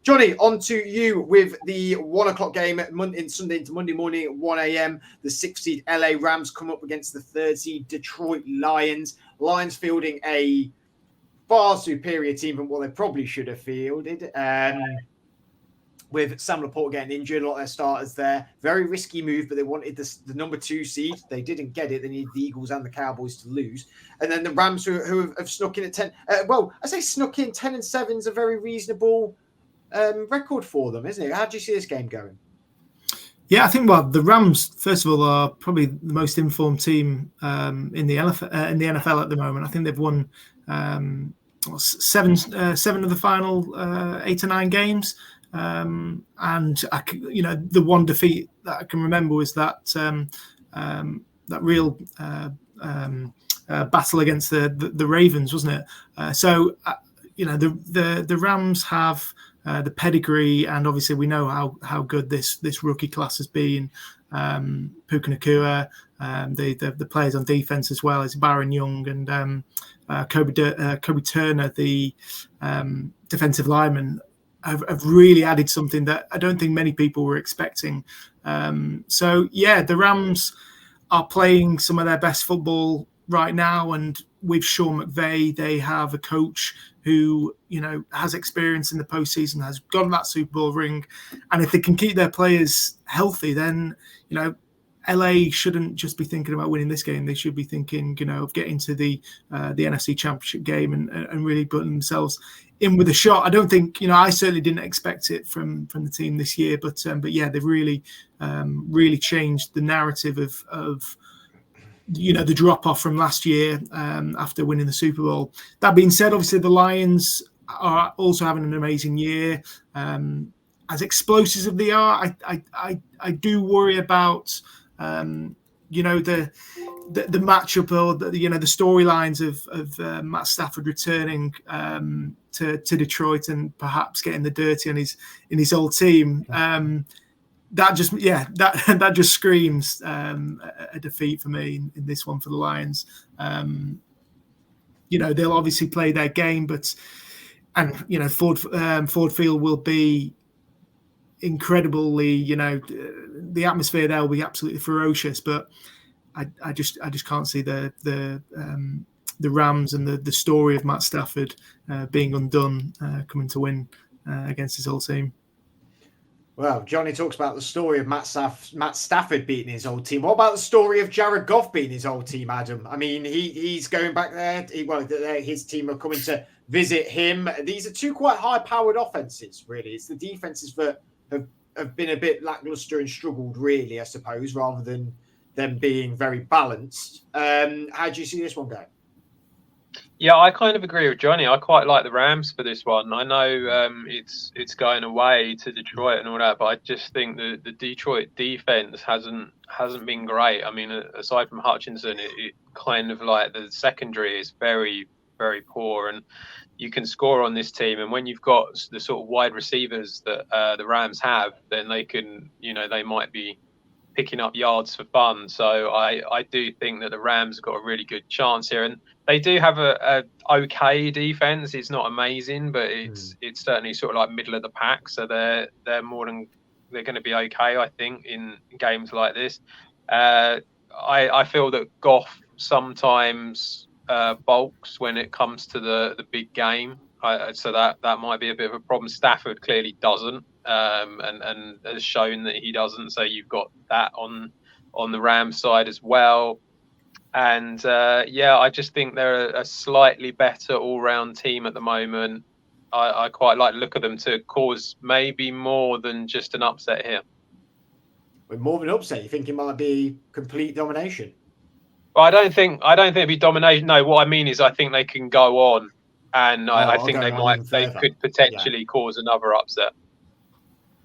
Johnny, on to you with the 1 o'clock game in Sunday into Monday morning at 1 a.m. The 6th seed LA Rams come up against the 3rd seed Detroit Lions. Lions fielding a far superior team than what they probably should have fielded. With Sam Laporte getting injured, a lot of their starters there. Very risky move, but they wanted the number 2 seed. They didn't get it. They needed the Eagles and the Cowboys to lose. And then the Rams, who have snuck in at 10. I say snuck in 10-7 is a very reasonable record for them, isn't it? How do you see this game going? Yeah, I think, the Rams, first of all, are probably the most informed team in the NFL at the moment. I think they've won 7 of the final 8 or 9 games. And the one defeat that I can remember was that real battle against the Ravens, wasn't it? The Rams have the pedigree, and obviously we know how good this rookie class has been. Puka Nacua, the players on defense as well as Baron Young and Kobe Turner, the defensive lineman. Have really added something that I don't think many people were expecting. The Rams are playing some of their best football right now, and with Sean McVay, they have a coach who has experience in the postseason, has gotten that Super Bowl ring, and if they can keep their players healthy, then LA shouldn't just be thinking about winning this game. They should be thinking, of getting to the NFC Championship game and really putting themselves in with a shot. I don't think, I certainly didn't expect it from the team this year, but they've really changed the narrative of the drop off from last year after winning the Super Bowl. That being said, obviously the Lions are also having an amazing year. As explosive as they are, I do worry about the matchup or the storylines of Matt Stafford returning to Detroit and perhaps getting the dirty in his old team. That just screams a defeat for me in this one for the Lions. They'll obviously play their game, Ford Field will be incredibly, the atmosphere there will be absolutely ferocious, but I just can't see the Rams and the story of Matt Stafford being undone, coming to win against his old team. Well, Johnny talks about the story of Matt Stafford beating his old team. What about the story of Jared Goff beating his old team, Adam? I mean, he's going back there. His team are coming to visit him. These are two quite high-powered offenses, really. It's the defenses that have been a bit lackluster and struggled, really, I suppose, rather than them being very balanced. How do you see this one going? Yeah, I kind of agree with Johnny. I quite like the Rams for this one. I know it's going away to Detroit and all that, but I just think the Detroit defense hasn't been great. I mean, aside from Hutchinson, it kind of like the secondary is very, very poor, and you can score on this team. And when you've got the sort of wide receivers that the Rams have, then they can, they might be picking up yards for fun. So I do think that the Rams have got a really good chance here, and they do have a okay defense. It's not amazing, but it's certainly sort of like middle of the pack. So they're going to be okay, I think, in games like this. I feel that Goff sometimes bulks when it comes to the big game. So that might be a bit of a problem. Stafford clearly doesn't, and has shown that he doesn't. So you've got that on the Rams side as well. And I just think they're a slightly better all-round team at the moment. I quite like the look of them to cause maybe more than just an upset here. With more than an upset, you think it might be complete domination? Well, I don't think it'd be domination. No, what I mean is I think they can go on, and I think they could potentially cause another upset.